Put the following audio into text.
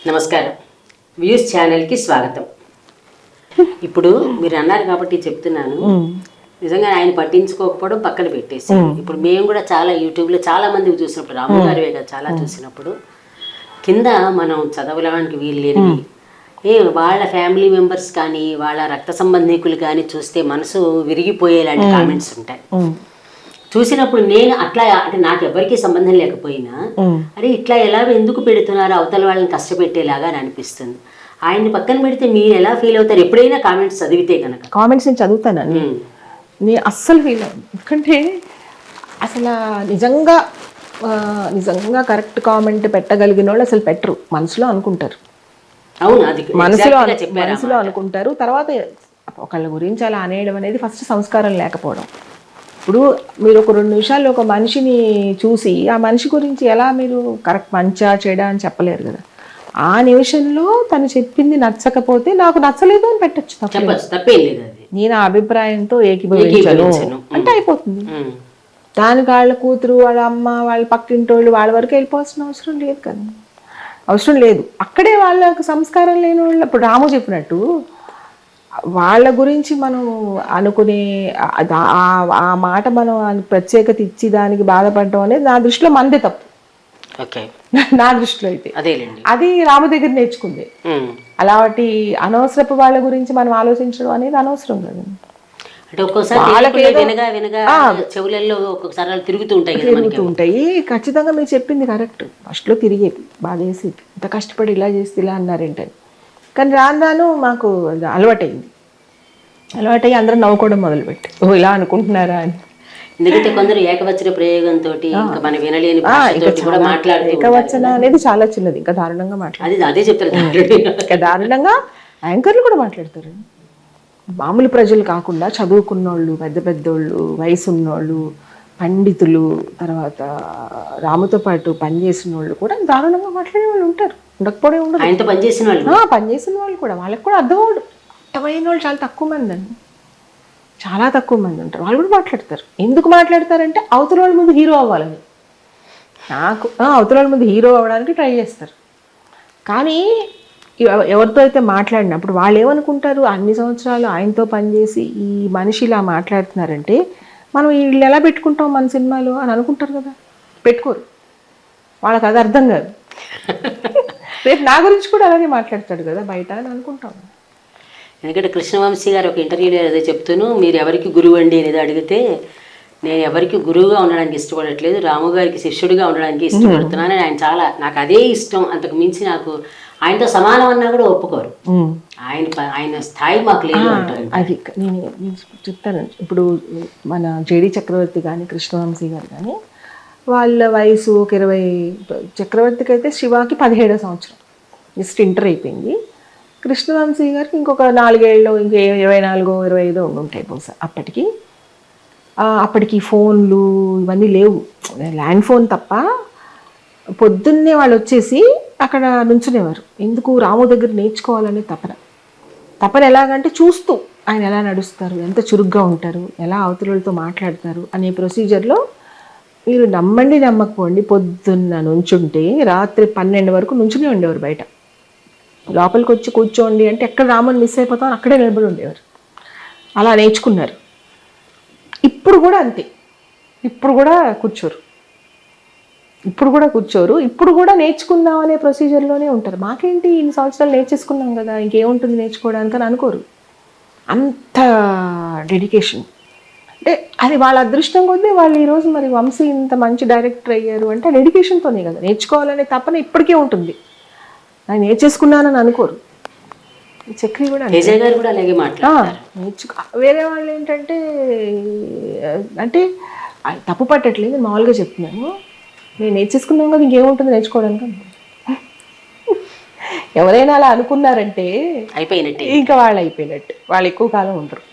నమస్కారం. వ్యూస్ ఛానల్కి స్వాగతం. ఇప్పుడు మీరు అన్నారు కాబట్టి చెప్తున్నాను. నిజంగా ఆయన పట్టించుకోకపోవడం పక్కన పెట్టేసి ఇప్పుడు మేము కూడా చాలా యూట్యూబ్లో చాలా మందికి చూసినప్పుడు రాము గారివే కదా చాలా చూసినప్పుడు కింద మనం చదవడానికి వీలు లేనివి వాళ్ళ ఫ్యామిలీ మెంబర్స్ కానీ వాళ్ళ రక్త సంబంధికులు కానీ చూస్తే మనసు విరిగిపోయేలాంటి కామెంట్స్ ఉంటాయి. చూసినప్పుడు నేను అట్లా అంటే నాకు ఎవరికి సంబంధం లేకపోయినా అరే ఇట్లా ఎలా ఎందుకు పెడుతున్నారు అవతల వాళ్ళని కష్టపెట్టేలాగా అని అనిపిస్తుంది. ఆయన్ని పక్కన పెడితే మీరు ఎలా ఫీల్ అవుతారు? ఎప్పుడైనా కామెంట్స్ చదివితే కనుక? కామెంట్స్ నేను చదువుతానండి. నేను అస్సలు ఫీల్ అవ్వను. ఎందుకంటే అసలు నిజంగా కరెక్ట్ కామెంట్ పెట్టగలిగిన వాళ్ళు అసలు పెట్టరు, మనసులో అనుకుంటారు. అవును, అది మనసులో అనుకుంటారు. తర్వాత ఒకళ్ళ గురించి అలా అనేయడం అనేది ఫస్ట్ సంస్కారం లేకపోవడం. ఇప్పుడు మీరు ఒక 2 నిమిషాలు ఒక మనిషిని చూసి ఆ మనిషి గురించి ఎలా మీరు కరెక్ట్ మంచా చెడా అని చెప్పలేరు కదా. ఆ నిమిషంలో తను చెప్పింది నచ్చకపోతే నాకు నచ్చలేదు అని పెట్టచ్చు, నేను ఆ అభిప్రాయంతో ఏకీభవించను అంటే అయిపోతుంది. దానికి వాళ్ళ కూతురు వాళ్ళ అమ్మ వాళ్ళ పక్కింటోళ్ళు వాళ్ళ వరకు వెళ్ళిపోవాల్సిన అవసరం లేదు కదా, అవసరం లేదు. అక్కడే వాళ్ళకి సంస్కారం లేని వాళ్ళు ఇప్పుడు రాము చెప్పినట్టు వాళ్ళ గురించి మనం అనుకునే ఆ మాట మనం ప్రత్యేకత ఇచ్చి దానికి బాధపడటం అనేది నా దృష్టిలో మనదే తప్పు. నా దృష్టిలో అయితే అది రాము దగ్గర నేర్చుకుంది. అలాంటి అనవసరపు వాళ్ళ గురించి మనం ఆలోచించడం అనేది అనవసరం కదా. తిరుగుతూ ఉంటాయి. ఖచ్చితంగా మీరు చెప్పింది కరెక్ట్. ఫస్ట్ లో తిరిగేది బాధేసి ఇంత కష్టపడి ఇలా చేస్తే ఇలా అన్నారేంటని. కానీ రాను మాకు అలవాటయ్యి అందరూ నవ్వుకోవడం మొదలుపెట్టి ఓ ఇలా అనుకుంటున్నారా అని. ఎందుకంటే కొందరు ఏకవచన ప్రయోగంతో మనం వినలేని ఏకవచన అనేది చాలా చిన్నది, ఇంకా దారుణంగా మాట్లాడతారు. అదే చెప్తారు, ఇంకా దారుణంగా యాంకర్లు కూడా మాట్లాడతారు. మామూలు ప్రజలు కాకుండా చదువుకున్నోళ్ళు, పెద్దోళ్ళు, వయసు ఉన్నోళ్ళు, పండితులు, తర్వాత రాముతో పాటు పనిచేసిన వాళ్ళు కూడా దారుణంగా మాట్లాడే వాళ్ళు ఉంటారు. ఉండకపోవడం ఉండదు. ఆయనతో పనిచేసిన వాళ్ళు కూడా వాళ్ళకి కూడా అర్థమైన వాళ్ళు చాలా తక్కువ మంది అండి, చాలా తక్కువ మంది ఉంటారు. వాళ్ళు కూడా మాట్లాడతారు. ఎందుకు మాట్లాడతారంటే అవతల వాళ్ళ ముందు హీరో అవ్వాలని. అవతల వాళ్ళ ముందు హీరో అవ్వడానికి ట్రై చేస్తారు. కానీ ఎవరితో అయితే మాట్లాడినప్పుడు వాళ్ళు ఏమనుకుంటారు, అన్ని సంవత్సరాలు ఆయనతో పనిచేసి ఈ మనిషి ఇలా మాట్లాడుతున్నారంటే మనం వీళ్ళు ఎలా పెట్టుకుంటాం మన సినిమాలో అని అనుకుంటారు కదా. పెట్టుకోరు, వాళ్ళకి అది అర్థం కాదు. రేపు నా గురించి కూడా అలాగే మాట్లాడతాడు కదా బయట అని అనుకుంటాం. ఎందుకంటే కృష్ణవంశీ గారు ఒక ఇంటర్వ్యూలో ఏదో చెప్తూను, మీరు ఎవరికి గురువు అండి అనేది అడిగితే నేను ఎవరికి గురువుగా ఉండడానికి ఇష్టపడట్లేదు, రాము గారికి శిష్యుడిగా ఉండడానికి ఇష్టపడుతున్నాను. ఆయన చాలా నాకు అదే ఇష్టం, అంతకు మించి నాకు ఆయనతో సమానం అన్నా కూడా ఒప్పుకోరు. ఆయన స్థాయి మాకు లేదు అంటారు. అది నేను చెప్తాను. ఇప్పుడు మన జేడి చక్రవర్తి కానీ కృష్ణవంశీ గారు కానీ వాళ్ళ వయసు ఒక 20, చక్రవర్తికి అయితే శివాకి 17వ సంవత్సరం జస్ట్ ఇంటర్ అయిపోయింది. కృష్ణవంశీ గారికి ఇంకొక 4 ఏళ్ళు, ఇంకో 24, 25 ఉంటాయి బహుశా. అప్పటికి ఫోన్లు ఇవన్నీ లేవు, ల్యాండ్ ఫోన్ తప్ప. పొద్దున్నే వాళ్ళు వచ్చేసి అక్కడ నుంచునేవారు. ఎందుకు? రాము దగ్గర నేర్చుకోవాలనే తపన ఎలాగంటే చూస్తూ ఆయన ఎలా నడుస్తారు, ఎంత చురుగ్గా ఉంటారు, ఎలా అవతలతో మాట్లాడతారు అనే ప్రొసీజర్లో మీరు నమ్మండి నమ్మకపోండి పొద్దున్న నుంచుంటే రాత్రి 12 వరకు నుంచునే ఉండేవారు బయట. లోపలికి వచ్చి కూర్చోండి అంటే ఎక్కడ రాముని మిస్ అయిపోతాం అక్కడే నిలబడి ఉండేవారు. అలా నేర్చుకున్నారు. ఇప్పుడు కూడా అంతే, ఇప్పుడు కూడా కూర్చోరు, ఇప్పుడు కూడా నేర్చుకుందాం అనే ప్రొసీజర్లోనే ఉంటారు. మాకేంటి ఇన్ని సంవత్సరాలు నేర్చేసుకున్నాం కదా, ఇంకేముంటుంది నేర్చుకోవడానికి అని అనుకోరు. అంత డెడికేషన్. అంటే అది వాళ్ళ అదృష్టం కొద్దీ వాళ్ళు ఈరోజు మరి వంశీ ఇంత మంచి డైరెక్టర్ అయ్యారు అంటే డెడికేషన్తోనే కదా. నేర్చుకోవాలనే తపన ఇప్పటికే ఉంటుంది, ఆయన నేర్చేసుకున్నానని అనుకోరు. చక్రి కూడా వేరే వాళ్ళు ఏంటంటే అంటే తప్పు పట్టట్లేదు, మామూలుగా చెప్తున్నాను. నేను నేర్చేసుకున్నాం కదా ఇంకేముంటుంది నేర్చుకోవడానికి. ఎవరైనా అలా అనుకున్నారంటే అయిపోయినట్టే, ఇంకా వాళ్ళు అయిపోయినట్టు, వాళ్ళు ఎక్కువ కాలం ఉంటారు.